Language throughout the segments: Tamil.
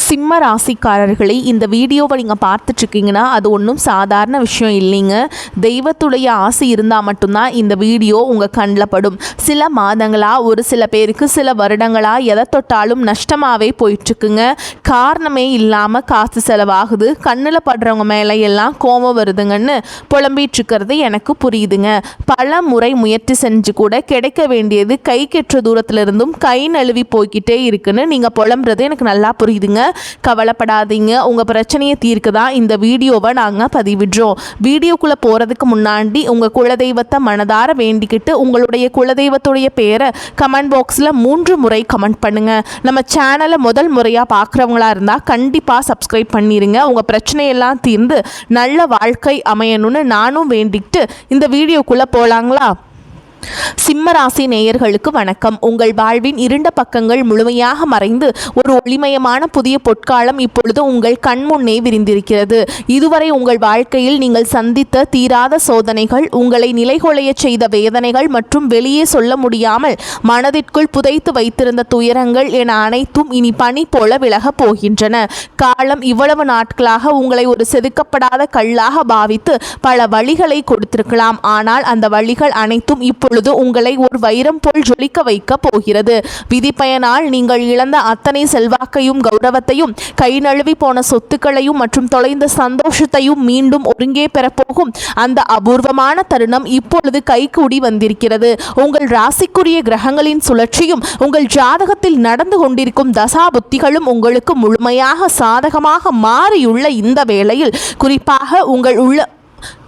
சிம்ம ராசிக்காரர்களை இந்த வீடியோவை நீங்கள் பார்த்துட்ருக்கீங்கன்னா அது ஒன்றும் சாதாரண விஷயம் இல்லைங்க. தெய்வத்துடைய ஆசை இருந்தால் மட்டும்தான் இந்த வீடியோ உங்கள் கண்ணில் படும். சில மாதங்களாக ஒரு சில பேருக்கு சில வருடங்களாக எதை தொட்டாலும் நஷ்டமாகவே போயிட்டுருக்குங்க. காரணமே இல்லாமல் காசு செலவாகுது, கண்ணில் படுறவங்க மேலே எல்லாம் கோபம் வருதுங்கன்னு புலம்பிகிட்ருக்கிறது எனக்கு புரியுதுங்க. பல முறை முயற்சி செஞ்சு கூட கிடைக்க வேண்டியது கை கெற்ற தூரத்திலிருந்தும் கை நழுவி போய்கிட்டே இருக்குன்னு நீங்கள் புலம்புறது எனக்கு நல்லா புரியுதுங்க. கவலைப்படாதீங்க, உங்கள் பிரச்சனையை தீர்க்க தான் இந்த வீடியோவை நாங்கள் பதிவிடுறோம். வீடியோக்குள்ளே போகிறதுக்கு முன்னாடி உங்கள் குலதெய்வத்தை மனதார வேண்டிக்கிட்டு உங்களுடைய குலதெய்வத்துடைய பேரை கமெண்ட் பாக்ஸில் 3 முறை கமெண்ட் பண்ணுங்கள். நம்ம சேனலை முதல் முறையாக பார்க்குறவங்களா இருந்தால் கண்டிப்பாக சப்ஸ்கிரைப் பண்ணிடுங்க. உங்கள் பிரச்சனையெல்லாம் தீர்ந்து நல்ல வாழ்க்கை அமையணும்னு நானும் வேண்டிக்கிட்டு இந்த வீடியோக்குள்ளே போகலாங்களா? சிம்மராசி நேயர்களுக்கு வணக்கம். உங்கள் வாழ்வின் இருண்ட பக்கங்கள் முழுமையாக மறைந்து ஒரு ஒளிமயமான புதிய பொற்காலம் இப்பொழுது உங்கள் கண்முன்னே விரிந்திருக்கிறது. இதுவரை உங்கள் வாழ்க்கையில் நீங்கள் சந்தித்த தீராத சோதனைகள், உங்களை நிலைகுலைய செய்த வேதனைகள் மற்றும் வெளியே சொல்ல முடியாமல் மனதிற்குள் புதைத்து வைத்திருந்த துயரங்கள் என அனைத்தும் இனி பனி போல விலகப் போகின்றன. காலம் இவ்வளவு நாட்களாக உங்களை ஒரு செதுக்கப்படாத கல்லாக பாவித்து பல வழிகளை கொடுத்திருக்கலாம். ஆனால் அந்த வழிகள் அனைத்தும் இப்பொழுது உங்களை ஒரு வைரம் போல் ஜொலிக்க வைக்க போகிறது. விதிப்பயனால் நீங்கள் இழந்த அத்தனை செல்வாக்கையும் கௌரவத்தையும், கை நழுவி போன சொத்துக்களையும் மற்றும் தொலைந்த சந்தோஷத்தையும் மீண்டும் ஒருங்கே பெறப்போகும் அந்த அபூர்வமான தருணம் இப்பொழுது கைகூடி வந்திருக்கிறது. உங்கள் ராசிக்குரிய கிரகங்களின் சுழற்சியும் உங்கள் ஜாதகத்தில் நடந்து கொண்டிருக்கும் தசா புத்திகளும் உங்களுக்கு முழுமையாக சாதகமாக மாறியுள்ள இந்த வேளையில் குறிப்பாக உங்கள்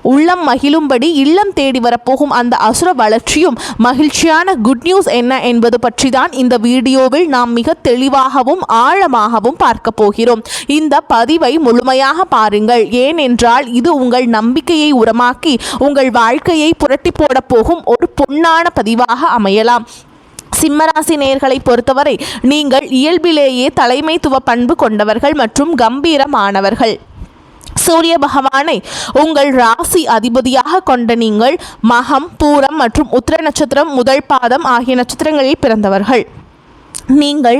உள்ளம் மகிழும்படி இல்லம் தேடி வரப்போகும் அந்த அசுர வளர்ச்சியும் மகிழ்ச்சியான குட் நியூஸ் என்ன என்பது பற்றி தான் இந்த வீடியோவில் நாம் மிக தெளிவாகவும் ஆழமாகவும் பார்க்க போகிறோம். இந்த பதிவை முழுமையாக பாருங்கள். ஏனென்றால் இது உங்கள் நம்பிக்கையை உரமாக்கி உங்கள் வாழ்க்கையை புரட்டி போட போகும் ஒரு பொன்னான பதிவாக அமையலாம். சிம்மராசி நேயர்களை பொறுத்தவரை நீங்கள் இயல்பிலேயே தலைமைத்துவ பண்பு கொண்டவர்கள் மற்றும் கம்பீரமானவர்கள். சூரிய பகவானை உங்கள் ராசி அதிபதியாக கொண்ட நீங்கள் மகம், பூரம் மற்றும் உத்திர நட்சத்திரம் முதல் பாதம் ஆகிய நட்சத்திரங்களில் பிறந்தவர்கள். நீங்கள்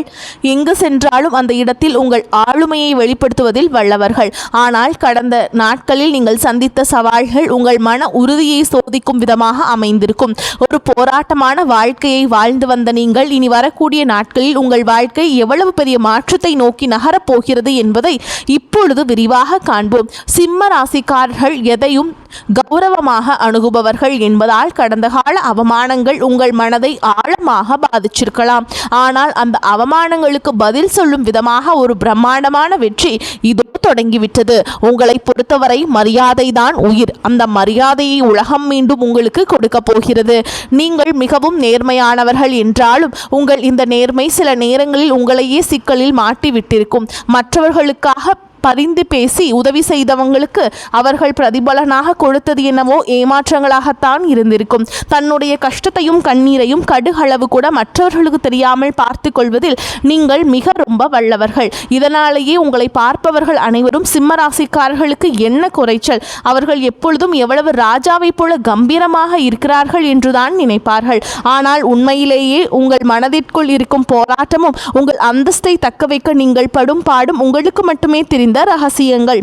எங்கு சென்றாலும் அந்த இடத்தில் உங்கள் ஆளுமையை வெளிப்படுத்துவதில் வல்லவர்கள். ஆனால் கடந்த நாட்களில் நீங்கள் சந்தித்த சவால்கள் உங்கள் மன உறுதியை சோதிக்கும் விதமாக அமைந்திருக்கும். ஒரு போராட்டமான வாழ்க்கையை வாழ்ந்து வந்த நீங்கள் இனி வரக்கூடிய நாட்களில் உங்கள் வாழ்க்கை எவ்வளவு பெரிய மாற்றத்தை நோக்கி நகரப்போகிறது என்பதை இப்பொழுது விரிவாக காண்போம். சிம்ம ராசிக்காரர்கள் எதையும் கௌரவமாக அணுகுபவர்கள் என்பதால் கடந்த கால அவமானங்கள் உங்கள் மனதை ஆழமாக பாதிச்சிருக்கலாம். ஆனால் அந்த அவமானங்களுக்கு பதில் சொல்லும் விதமாக ஒரு பிரம்மாண்டமான வெற்றி இதோ தொடங்கிவிட்டது. உங்களை பொறுத்தவரை மரியாதை தான் உயிர். அந்த மரியாதையை உலகம் மீண்டும் உங்களுக்கு கொடுக்க போகிறது. நீங்கள் மிகவும் நேர்மையானவர்கள் என்றாலும் உங்கள் இந்த நேர்மை சில நேரங்களில் உங்களையே சிக்கலில் மாட்டிவிட்டிருக்கும். மற்றவர்களுக்காக பரிந்து பேசி உதவி செய்தவங்களுக்கு அவர்கள் பிரதிபலனாக கொடுத்தது என்னவோ ஏமாற்றங்களாகத்தான் இருந்திருக்கும். தன்னுடைய கஷ்டத்தையும் கண்ணீரையும் கடுகளவு கூட மற்றவர்களுக்கு தெரியாமல் பார்த்து கொள்வதில் நீங்கள் மிக ரொம்ப வல்லவர்கள். இதனாலேயே உங்களை பார்ப்பவர்கள் அனைவரும் சிம்மராசிக்காரர்களுக்கு என்ன குறைச்சல், அவர்கள் எப்பொழுதும் எவ்வளவு ராஜாவை போல கம்பீரமாக இருக்கிறார்கள் என்றுதான் நினைப்பார்கள். ஆனால் உண்மையிலேயே உங்கள் மனதிற்குள் இருக்கும் போராட்டமும் உங்கள் அந்தஸ்தை தக்க வைக்க நீங்கள் படும் பாடும் உங்களுக்கு மட்டுமே தெரியும் ரகசியங்கள்.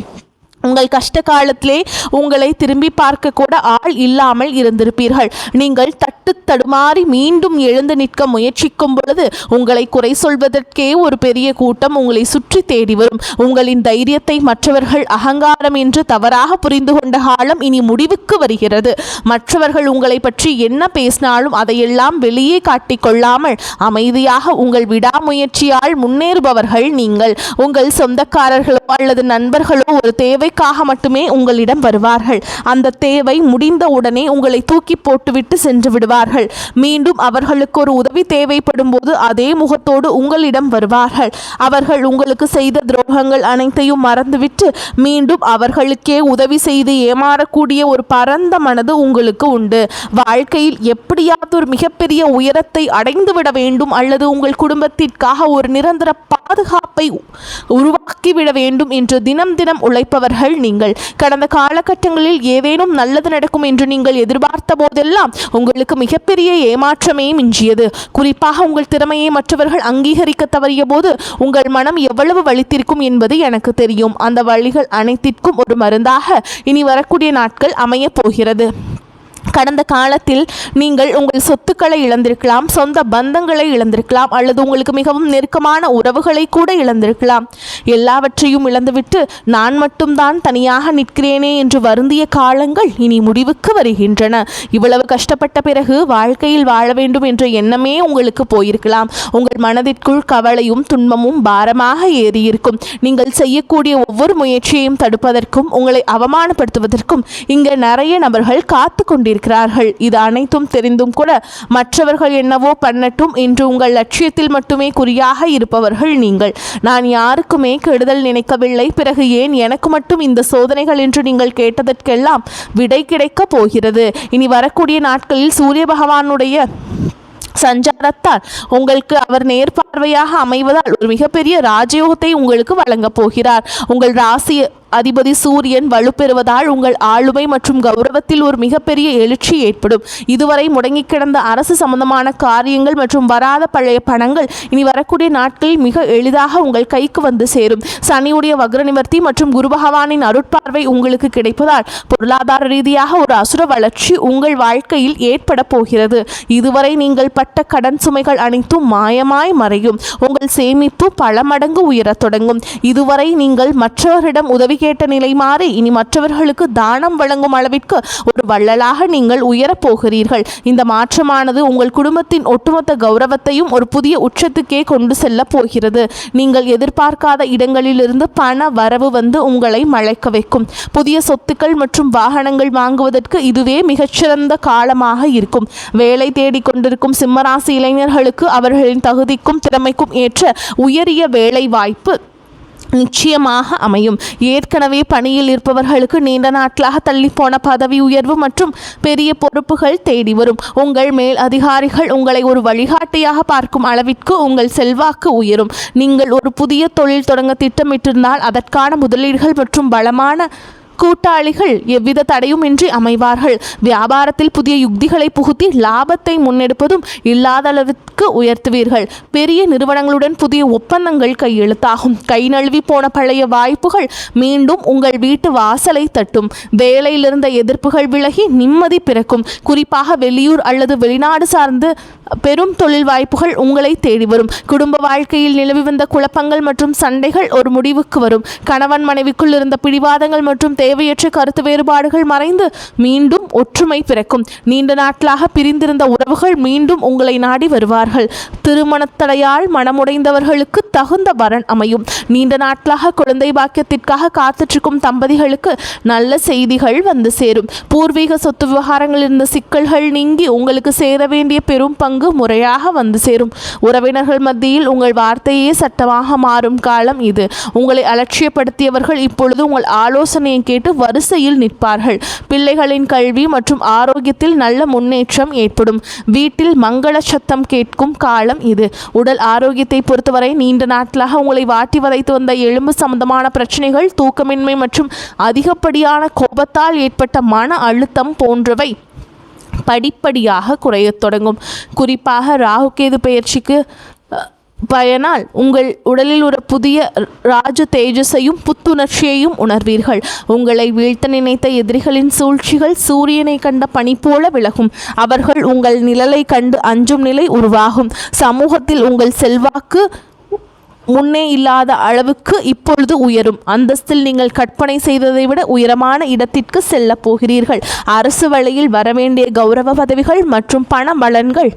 உங்கள் கஷ்ட காலத்திலே உங்களை திரும்பி பார்க்க கூட ஆள் இல்லாமல் இருந்திருப்பீர்கள். நீங்கள் தட்டு தடுமாறி மீண்டும் எழுந்து நிற்க முயற்சிக்கும் பொழுது உங்களை குறை சொல்வதற்கே ஒரு பெரிய கூட்டம் உங்களை சுற்றி தேடி வரும். உங்களின் தைரியத்தை மற்றவர்கள் அகங்காரம் என்று தவறாக புரிந்து கொண்ட காலம் இனி முடிவுக்கு வருகிறது. மற்றவர்கள் உங்களை பற்றி என்ன பேசினாலும் அதையெல்லாம் வெளியே காட்டிக்கொள்ளாமல் அமைதியாக உங்கள் விடாமுயற்சியால் முன்னேறுபவர்கள் நீங்கள். உங்கள் சொந்தக்காரர்களோ அல்லது நண்பர்களோ ஒரு தேவை மட்டுமே உங்களிடம் வருவார்கள். அந்த தேவை முடிந்த உடனே உங்களை தூக்கி போட்டுவிட்டு சென்று விடுவார்கள். மீண்டும் அவர்களுக்கு ஒரு உதவி தேவைப்படும் போது அதே முகத்தோடு உங்களிடம் வருவார்கள். அவர்கள் உங்களுக்கு செய்த துரோகங்கள் அனைத்தையும் மறந்துவிட்டு மீண்டும் அவர்களுக்கே உதவி செய்து ஏமாறக்கூடிய ஒரு பரந்த மனது உங்களுக்கு உண்டு. வாழ்க்கையில் எப்படியாவது ஒரு மிகப்பெரிய உயரத்தை அடைந்துவிட வேண்டும் அல்லது உங்கள் குடும்பத்திற்காக ஒரு நிரந்தர பாதுகாப்பை உருவாக்கிவிட வேண்டும் என்று தினம் தினம் உழைப்பவர்கள் நபர்கள் நீங்கள். கடந்த காலகட்டங்களில் ஏதேனும் நல்லது நடக்கும் என்று நீங்கள் எதிர்பார்த்த போதெல்லாம் உங்களுக்கு மிகப்பெரிய ஏமாற்றமே மிஞ்சியது. குறிப்பாக உங்கள் திறமையை மற்றவர்கள் அங்கீகரிக்க தவறிய போது உங்கள் மனம் எவ்வளவு வலித்திருக்கும் என்பது எனக்கு தெரியும். அந்த வழிகள் அனைத்திற்கும் ஒரு மருந்தாக இனி வரக்கூடிய நாட்கள் அமைய போகிறது. கடந்த காலத்தில் நீங்கள் உங்கள் சொத்துக்களை இழந்திருக்கலாம், சொந்த பந்தங்களை இழந்திருக்கலாம், அல்லது உங்களுக்கு மிகவும் நெருக்கமான உறவுகளை கூட இழந்திருக்கலாம். எல்லாவற்றையும் இழந்துவிட்டு நான் மட்டும்தான் தனியாக நிற்கிறேனே என்று வருந்திய காலங்கள் இனி முடிவுக்கு வருகின்றன. இவ்வளவு கஷ்டப்பட்ட பிறகு வாழ்க்கையில் வாழ வேண்டும் என்ற எண்ணமே உங்களுக்கு போயிருக்கலாம். உங்கள் மனதிற்குள் கவலையும் துன்பமும் பாரமாக ஏறியிருக்கும். நீங்கள் செய்யக்கூடிய ஒவ்வொரு முயற்சியையும் தடுப்பதற்கும் உங்களை அவமானப்படுத்துவதற்கும் இங்கே நிறைய நபர்கள் காத்து கொண்டிருக்கிறார்கள். இது அனைத்தும் தெரிந்தும் கூட மற்றவர்கள் என்னவோ பண்ணட்டும் என்று உங்கள் லட்சியத்தில் மட்டுமே குறியாக இருப்பவர்கள் நீங்கள். நான் யாருக்குமே கெடுதல் நினைக்கவில்லை, பிறகு ஏன் எனக்கு மட்டும் இந்த சோதனைகள் என்று நீங்கள் கேட்டதற்கெல்லாம் விடை கிடைக்கப் போகிறது. இனி வரக்கூடிய நாட்களில் சூரிய பகவானுடைய சஞ்சாரத்தால் உங்களுக்கு அவர் நேர்பார்வையாக அமைவதால் ஒரு மிகப்பெரிய ராஜயோகத்தை உங்களுக்கு வழங்கப் போகிறார். உங்கள் ராசி அதிபதி சூரியன் வலுப்பெறுவதால் உங்கள் ஆளுமை மற்றும் கௌரவத்தில் ஒரு மிகப்பெரிய எழுச்சி ஏற்படும். இதுவரை முடங்கி கிடந்த அரசு சம்பந்தமான காரியங்கள் மற்றும் வராத பழைய பணங்கள் இனி வரக்கூடிய நாட்களில் மிக எளிதாக உங்கள் கைக்கு வந்து சேரும். சனியுடைய வக்ர நிவர்த்தி மற்றும் குரு பகவானின் அருட்பார்வை உங்களுக்கு கிடைப்பதால் பொருளாதார ரீதியாக ஒரு அசுர வளர்ச்சி உங்கள் வாழ்க்கையில் ஏற்பட போகிறது. இதுவரை நீங்கள் பட்ட கடன் சுமைகள் அனைத்தும் மாயமாய் மறையும். உங்கள் சேமிப்பு பல மடங்கு உயரத் தொடங்கும். இதுவரை நீங்கள் மற்றவரிடம் உதவி கேட்ட நிலை மாறி இனி மற்றவர்களுக்கு தானம் வழங்கும் அளவிற்கு ஒரு வள்ளலாக நீங்கள் உயரப் போகிறீர்கள். இந்த மாற்றமானது உங்கள் குடும்பத்தின் ஒட்டுமொத்த கௌரவத்தையும் ஒரு புதிய உச்சத்துக்கே கொண்டு செல்ல போகிறது. நீங்கள் எதிர்பார்க்காத இடங்களிலிருந்து பண வரவு வந்து உங்களை மழைக்க வைக்கும். புதிய சொத்துக்கள் மற்றும் வாகனங்கள் வாங்குவதற்கு இதுவே மிகச்சிறந்த காலமாக இருக்கும். வேலை தேடிக்கொண்டிருக்கும் சிம்மராசி இளைஞர்களுக்கு அவர்களின் தகுதிக்கும் திறமைக்கும் ஏற்ற உயரிய வேலை வாய்ப்பு நிச்சயமாக அமையும். ஏற்கனவே பணியில் இருப்பவர்களுக்கு நீண்ட நாட்களாக தள்ளிப்போன பதவி உயர்வு மற்றும் பெரிய பொறுப்புகள் தேடி வரும். உங்கள் மேல் அதிகாரிகள் உங்களை ஒரு வழிகாட்டியாக பார்க்கும் அளவிற்கு உங்கள் செல்வாக்கு உயரும். நீங்கள் ஒரு புதிய தொழில் தொடங்க திட்டமிட்டிருந்தால் அதற்கான முதலீடுகள் மற்றும் பலமான கூட்டாளிகள் எவ்வித தடையுமின்றி அமைவார்கள். வியாபாரத்தில் புதிய யுக்திகளை புகுத்தி லாபத்தை முன்னெடுப்பதும் இல்லாத அளவிற்கு உயர்த்துவீர்கள். பெரிய நிறுவனங்களுடன் புதிய ஒப்பந்தங்கள் கையெழுத்தாகும். கை நழுவி போன பழைய வாய்ப்புகள் மீண்டும் உங்கள் வீட்டு வாசலை தட்டும். வேலையிலிருந்த எதிர்ப்புகள் விலகி நிம்மதி பிறக்கும். குறிப்பாக வெளியூர் அல்லது வெளிநாடு சார்ந்து பெரும் தொழில் வாய்ப்புகள் உங்களை தேடி வரும். குடும்ப வாழ்க்கையில் நிலவி வந்த குழப்பங்கள் மற்றும் சண்டைகள் ஒரு முடிவுக்கு வரும். கணவன் மனைவிக்குள் இருந்த பிடிவாதங்கள் மற்றும் தேவையற்ற கருத்து வேறுபாடுகள் மறைந்து மீண்டும் ஒற்றுமை பிறக்கும். நீண்ட நாட்களாக பிரிந்திருந்த உறவுகள் மீண்டும் உங்களை நாடி வருவார்கள். திருமணத்தடையால் மனமுடைந்தவர்களுக்கு தகுந்த வரன் அமையும். நீண்ட நாட்களாக குழந்தை பாக்கியத்திற்காக காத்துற்றிருக்கும் தம்பதிகளுக்கு நல்ல செய்திகள் வந்து சேரும். பூர்வீக சொத்து விவகாரங்களில் இருந்த சிக்கல்கள் நீங்கி உங்களுக்கு சேர வேண்டிய பெரும் பங்கு முறையாக வந்து சேரும். உறவினர்கள் மத்தியில் உங்கள் வார்த்தையே சட்டமாக மாறும் காலம் இது. உங்களை அலட்சியப்படுத்தியவர்கள் இப்பொழுது உங்கள் ஆலோசனையை கேட்டு வரிசையில் நிற்பார்கள். பிள்ளைகளின் கல்வி மற்றும் ஆரோக்கியத்தில் நல்ல முன்னேற்றம் ஏற்படும். வீட்டில் மங்கள சத்தம் கேட்கும் காலம் இது. உடல் ஆரோக்கியத்தை பொறுத்தவரை நீண்ட நாட்களாக உங்களை வாட்டி வதைத்து வந்த எலும்பு சம்பந்தமான பிரச்சனைகள், தூக்கமின்மை மற்றும் அதிகப்படியான கோபத்தால் ஏற்பட்ட மன அழுத்தம் போன்றவை படிப்படியாக குறையத் தொடங்கும். குறிப்பாக ராகுகேது பெயர்ச்சிக்கு பயனால் உங்கள் உடலில் ஒரு புதிய ராஜ தேஜஸையும் புத்துணர்ச்சியையும் உணர்வீர்கள். உங்களை வீழ்த்த நினைத்த எதிரிகளின் சூழ்ச்சிகள் சூரியனை கண்ட பனி போல விலகும். அவர்கள் உங்கள் நிழலை கண்டு அஞ்சும் நிலை உருவாகும். சமூகத்தில் உங்கள் செல்வாக்கு முன்னே இல்லாத அளவுக்கு இப்பொழுது உயரும். அந்தஸ்தில் நீங்கள் கற்பனை செய்ததை விட உயரமான இடத்திற்கு செல்ல போகிறீர்கள். அரசு வழியில் வரவேண்டிய கௌரவ பதவிகள் மற்றும் பண பலன்கள்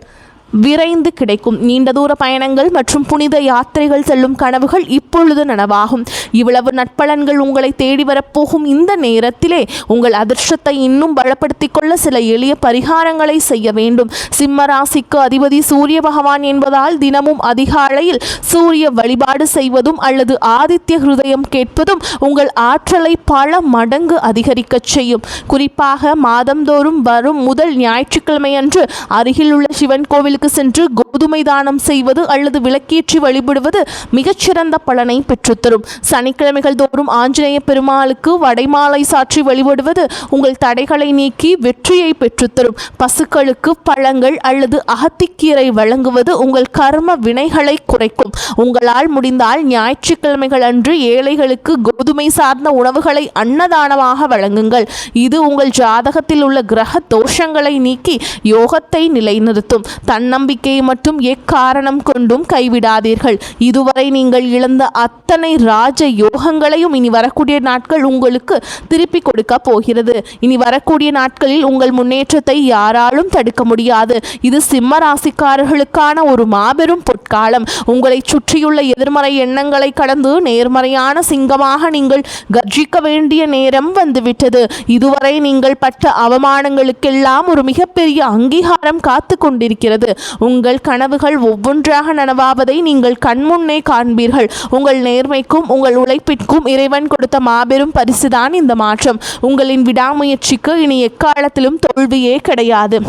விரைந்து கிடைக்கும். நீண்ட தூர பயணங்கள் மற்றும் புனித யாத்திரைகள் செல்லும் கனவுகள் இப்பொழுது நனவாகும். இவ்வளவு நட்பலன்கள் உங்களை தேடி வரப்போகும் இந்த நேரத்திலே உங்கள் அதிர்ஷ்டத்தை இன்னும் பலப்படுத்திக் கொள்ள சில எளிய பரிகாரங்களை செய்ய வேண்டும். சிம்ம ராசிக்கு அதிபதி சூரிய பகவான் என்பதால் தினமும் அதிகாலையில் சூரிய வழிபாடு செய்வதும் அல்லது ஆதித்ய ஹிருதயம் கேட்பதும் உங்கள் ஆற்றலை பல மடங்கு அதிகரிக்கச் செய்யும். குறிப்பாக மாதந்தோறும் வரும் முதல் ஞாயிற்றுக்கிழமை அன்று அருகில் உள்ள சிவன் கோவில் ஆலயத்திற்கு சென்று கோதுமை தானம் செய்வது அல்லது விளக்கேற்றி வழிபடுவது மிகச்சிறந்த பலனை பெற்றுத்தரும். சனிக்கிழமைகள் தோறும் ஆஞ்சநேய பெருமாளுக்கு வடைமாலை சாற்றி வழிபடுவது உங்கள் தடைகளை நீக்கி வெற்றியை பெற்றுத்தரும். பசுக்களுக்கு பழங்கள் அல்லது அகத்திக்கீரை வழங்குவது உங்கள் கர்ம வினைகளை குறைக்கும். உங்களால் முடிந்தால் ஞாயிற்றுக்கிழமைகள் அன்று ஏழைகளுக்கு கோதுமை சார்ந்த உணவுகளை அன்னதானமாக வழங்குங்கள். இது உங்கள் ஜாதகத்தில் உள்ள கிரக தோஷங்களை நீக்கி யோகத்தை நிலைநிறுத்தும். தன்னம்பிக்கையை மட்டும் எக்காரணம் கொண்டும் கைவிடாதீர்கள். இதுவரை நீங்கள் இழந்த அத்தனை ராஜ யோகங்களையும் இனி வரக்கூடிய நாட்கள் உங்களுக்கு திருப்பி கொடுக்க போகிறது. இனி வரக்கூடிய நாட்களில் உங்கள் முன்னேற்றத்தை யாராலும் தடுக்க முடியாது. இது சிம்ம ராசிக்காரர்களுக்கான ஒரு மாபெரும் பொற்காலம். உங்களை சுற்றியுள்ள எதிர்மறை எண்ணங்களை கடந்து நேர்மறையான சிங்கமாக நீங்கள் கர்ஜிக்க வேண்டிய நேரம் வந்துவிட்டது. இதுவரை நீங்கள் பட்ட அவமானங்களுக்கெல்லாம் ஒரு மிகப்பெரிய அங்கீகாரம் காத்து கொண்டிருக்கிறது. உங்கள் கனவுகள் ஒவ்வொன்றாக நனவாவதை நீங்கள் கண்முன்னே காண்பீர்கள். உங்கள் நேர்மைக்கும் உங்கள் உழைப்பிற்கும் இறைவன் கொடுத்த மாபெரும் பரிசுதான் இந்த மாற்றம். உங்களின் விடாமுயற்சிக்கு இனி எக்காலத்திலும் தோல்வியே கிடையாது.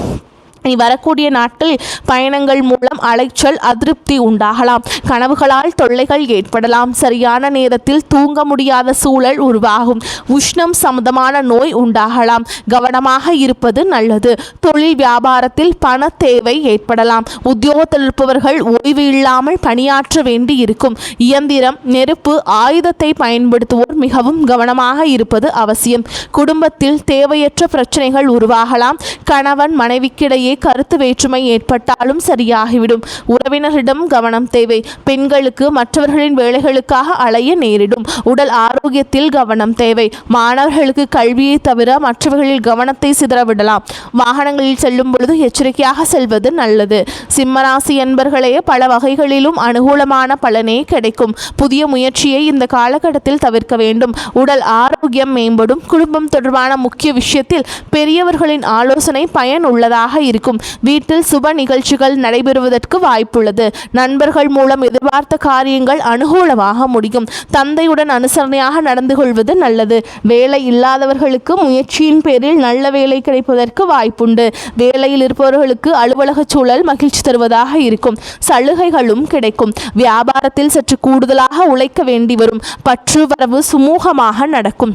இனி வரக்கூடிய நாட்களில் பயணங்கள் மூலம் அலைச்சல் அதிருப்தி உண்டாகலாம். கனவுகளால் தொல்லைகள் ஏற்படலாம். சரியான நேரத்தில் தூங்க முடியாத சூழல் உருவாகும். உஷ்ணம் சம்பந்தமான நோய் உண்டாகலாம். கவனமாக இருப்பது நல்லது. தொழில் வியாபாரத்தில் பண தேவை ஏற்படலாம். உத்தியோகத்தில் இருப்பவர்கள் ஓய்வு இல்லாமல் பணியாற்ற வேண்டி இருக்கும். இயந்திரம், நெருப்பு, ஆயுதத்தை பயன்படுத்துவோர் மிகவும் கவனமாக இருப்பது அவசியம். குடும்பத்தில் தேவையற்ற பிரச்சனைகள் உருவாகலாம். கணவன் மனைவிக்கிடையே கருத்து வேற்றுமை ஏற்பட்டாலும் சரியாகிவிடும். உறவினரிடம் கவனம் தேவை. பெண்களுக்கு மற்றவர்களின் வேலைகளுக்காக அலைய நேரிடும். உடல் ஆரோக்கியத்தில் கவனம் தேவை. மாணவர்களுக்கு கல்வியை தவிர மற்றவர்களில் கவனத்தை சிதறவிடலாம். வாகனங்களில் செல்லும் பொழுது எச்சரிக்கையாக செல்வது நல்லது. சிம்மராசி என்பர்களே பல வகைகளிலும் அனுகூலமான பலனே கிடைக்கும். புதிய முயற்சியை இந்த காலகட்டத்தில் தவிர்க்க வேண்டும். உடல் ஆரோக்கியம் மேம்படும். குடும்பம் தொடர்பான முக்கிய விஷயத்தில் பெரியவர்களின் ஆலோசனை பயனுள்ளதாக இருக்கும். வீட்டில் சுப நிகழ்ச்சிகள் நடைபெறுவதற்கு வாய்ப்புள்ளது. நண்பர்கள் மூலம் எதிர்பார்த்த காரியங்கள் அனுகூலமாக முடியும். தந்தையுடன் அனுசரணையாக நடந்து கொள்வது நல்லது. வேலை இல்லாதவர்களுக்கு முயற்சியின் பேரில் நல்ல வேலை கிடைப்பதற்கு வாய்ப்புண்டு. வேலையில் இருப்பவர்களுக்கு அலுவலக சூழல் மகிழ்ச்சி தருவதாக இருக்கும். சலுகைகளும் கிடைக்கும். வியாபாரத்தில் சற்று கூடுதலாக உழைக்க வேண்டி வரும். பற்று வரவு சுமூகமாக நடக்கும்.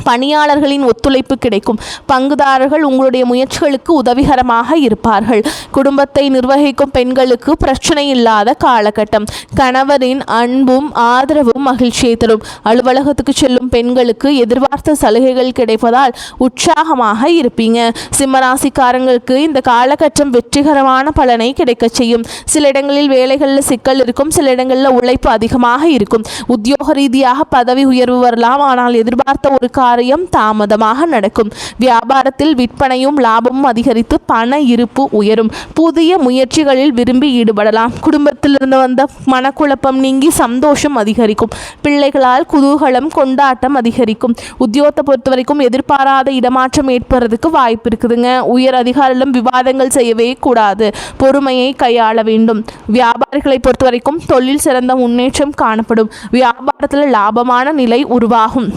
பணியாளர்களின் ஒத்துழைப்பு கிடைக்கும். பங்குதாரர்கள் உங்களுடைய முயற்சிகளுக்கு உதவிகரமாக இருப்பார்கள். குடும்பத்தை நிர்வகிக்கும் பெண்களுக்கு பிரச்சனை இல்லாத காலகட்டம். கணவரின் அன்பும் ஆதரவும் மகிழ்ச்சியை தரும். அலுவலகத்துக்கு செல்லும் பெண்களுக்கு எதிர்பார்த்த சலுகைகள் கிடைப்பதால் உற்சாகமாக இருப்பீங்க. சிம்மராசிக்காரங்களுக்கு இந்த காலகட்டம் வெற்றிகரமான பலனை கிடைக்க செய்யும். சில இடங்களில் வேலைகளில் சிக்கல் இருக்கும். சில இடங்களில் உழைப்பு அதிகமாக இருக்கும். உத்தியோக ரீதியாக பதவி உயர்வு வரலாம். ஆனால் எதிர்பார்த்த ஒரு காரியம் தாமதமாக நடக்கும். வியாபாரத்தில் விற்பனையும் லாபமும் அதிகரித்து பண இருப்பு உயரும். புதிய முயற்சிகளில் விரும்பி ஈடுபடலாம். குடும்பத்திலிருந்து வந்த மனக்குழப்பம் நீங்கி சந்தோஷம் அதிகரிக்கும். பிள்ளைகளால் குதூகலம் கொண்டாட்டம் அதிகரிக்கும். உத்தியோகத்தை பொறுத்த வரைக்கும் எதிர்பாராத இடமாற்றம் ஏற்படுறதுக்கு வாய்ப்பு இருக்குதுங்க. உயர் அதிகாரிகளும் விவாதங்கள் செய்யவே கூடாது. பொறுமையை கையாள வேண்டும். வியாபாரிகளை பொறுத்த வரைக்கும் தொழில் சிறந்த முன்னேற்றம் காணப்படும். வியாபாரத்தில் லாபமான நிலை உருவாகும்.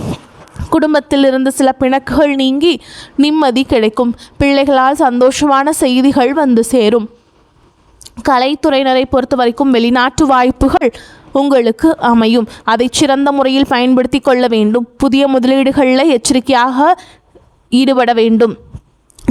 குடும்பத்தில் இருந்து சில பிணக்குகள் நீங்கி நிம்மதி கிடைக்கும். பிள்ளைகளால் சந்தோஷமான செய்திகள் வந்து சேரும். கலைத்துறையினரை பொறுத்த வரைக்கும் வெளிநாட்டு வாய்ப்புகள் உங்களுக்கு அமையும். அதை சிறந்த முறையில் பயன்படுத்தி கொள்ள வேண்டும். புதிய முதலீடுகளில் எச்சரிக்கையாக ஈடுபட வேண்டும்.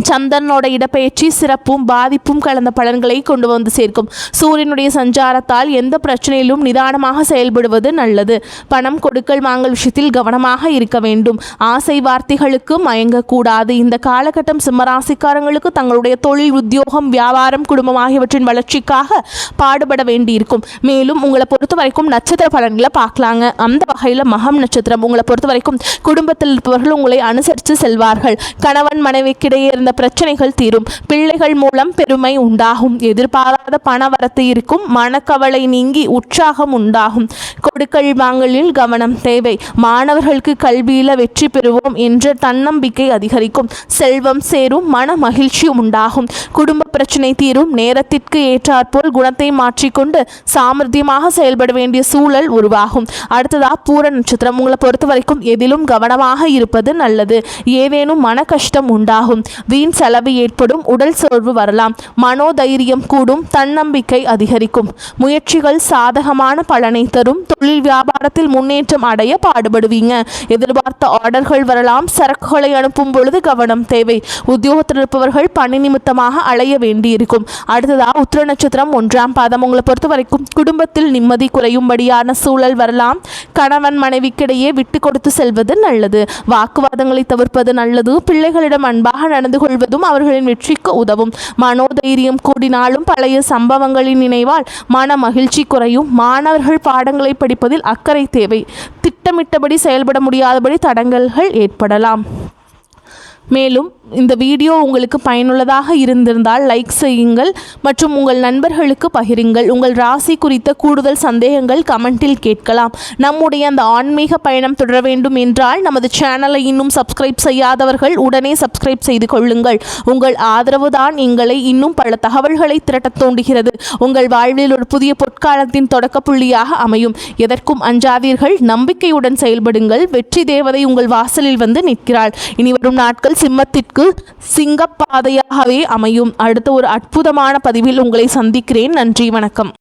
சந்திரனோட இடப்பெயர்ச்சி சிறப்பும் பாதிப்பும் கலந்த பலன்களை கொண்டு வந்து சேர்க்கும். சூரியனுடைய சஞ்சாரத்தால் எந்த பிரச்சனையிலும் நிதானமாக செயல்படுவது நல்லது. பணம் கொடுக்கல் வாங்கல் விஷயத்தில் கவனமாக இருக்க வேண்டும். ஆசை வார்த்தைகளுக்கு மயங்கக்கூடாது. இந்த காலகட்டம் சிம்மராசிக்காரங்களுக்கு தங்களுடைய தொழில், உத்தியோகம், வியாபாரம், குடும்பம் ஆகியவற்றின் வளர்ச்சிக்காக பாடுபட வேண்டியிருக்கும். மேலும் உங்களை பொறுத்த வரைக்கும் நட்சத்திர பலன்களை பார்க்கலாங்க. அந்த வகையில் மகம் நட்சத்திரம் உங்களை பொறுத்த வரைக்கும் குடும்பத்தில் இருப்பவர்கள் உங்களை அனுசரித்து செல்வார்கள். கணவன் மனைவிக்கிடையே இருந்த பிரச்சனைகள் தீரும். பிள்ளைகள் மூலம் பெருமை உண்டாகும். எதிர்பாராத பணவரத்து இருக்கும். மனக்கவலை நீங்கி உற்சாகம் உண்டாகும். கொடுக்கல் வாங்கலில் கவனம் தேவை. மாணவர்களுக்கு கல்வியில் வெற்றி பெறுவோம் என்ற தன்னம்பிக்கை அதிகரிக்கும். செல்வம் சேரும். மன மகிழ்ச்சி உண்டாகும். குடும்ப பிரச்சனை தீரும். நேரத்திற்கு ஏற்றாற்போல் குணத்தை மாற்றிக்கொண்டு சாமர்த்தியமாக செயல்பட வேண்டிய சூழல் உருவாகும். அடுத்ததா பூர நட்சத்திரம் உங்களை பொறுத்த வரைக்கும் எதிலும் கவனமாக இருப்பது நல்லது. ஏதேனும் மன கஷ்டம் உண்டாகும். வீண் செலவு ஏற்படும், உடல் சோர்வு வரலாம், மனோதைரியம் கூடும், தன்னம்பிக்கை அதிகரிக்கும், முயற்சிகள் சாதகமான பலனை தரும், தொழில் வியாபாரத்தில் முன்னேற்றம் அடைய பாடுபடுவீங்க, எதிர்பார்த்த ஆர்டர்கள் வரலாம், சரக்குகளை அனுப்பும் பொழுது கவனம் தேவை, உத்தியோகத்தில் இருப்பவர்கள் பணி நிமித்தமாக அலைய வேண்டியிருக்கும். அடுத்ததாக உத்திர நட்சத்திரம் 1ஆம் பாதம். உங்களை பொறுத்த வரைக்கும் குடும்பத்தில் நிம்மதி குறையும்படியான சூழல் வரலாம். கணவன் மனைவிக்கிடையே விட்டு கொடுத்து செல்வது நல்லது, வாக்குவாதங்களை தவிர்ப்பது நல்லது, பிள்ளைகளிடம் அன்பாக நடந்து கொள்வதும் அவர்களின் வெற்றிக்கு உதவும். மனோதைரியம் கூடினாலும் பழைய சம்பவங்களின் நினைவால் மன மகிழ்ச்சி குறையும். மாணவர்கள் பாடங்களை படிப்பதில் அக்கறை தேவை, திட்டமிட்டபடி செயல்பட முடியாதபடி தடங்கல்கள் ஏற்படலாம். மேலும் இந்த வீடியோ உங்களுக்கு பயனுள்ளதாக இருந்திருந்தால் லைக் செய்யுங்கள் மற்றும் உங்கள் நண்பர்களுக்கு பகிருங்கள். உங்கள் ராசி குறித்த கூடுதல் சந்தேகங்கள் கமெண்டில் கேட்கலாம். நம்முடைய அந்த ஆன்மீக பயணம் தொடர வேண்டும் என்றால் நமது சேனலை இன்னும் சப்ஸ்கிரைப் செய்யாதவர்கள் உடனே சப்ஸ்கிரைப் செய்து கொள்ளுங்கள். உங்கள் ஆதரவு தான் எங்களை இன்னும் பல தகவல்களை திரட்ட தூண்டுகிறது. உங்கள் வாழ்வில் ஒரு புதிய பொற்காலத்தின் தொடக்க புள்ளியாக அமையும். எதற்கும் அஞ்சாதீர்கள், நம்பிக்கையுடன் செயல்படுங்கள். வெற்றி தேவதை உங்கள் வாசலில் வந்து நிற்கிறாள். இனி வரும் நாட்கள் சிம்மத்திற்கு சிங்கப்பாதையாகவே அமையும். அடுத்த ஒரு அற்புதமான பதிவில் உங்களை சந்திக்கிறேன். நன்றி, வணக்கம்.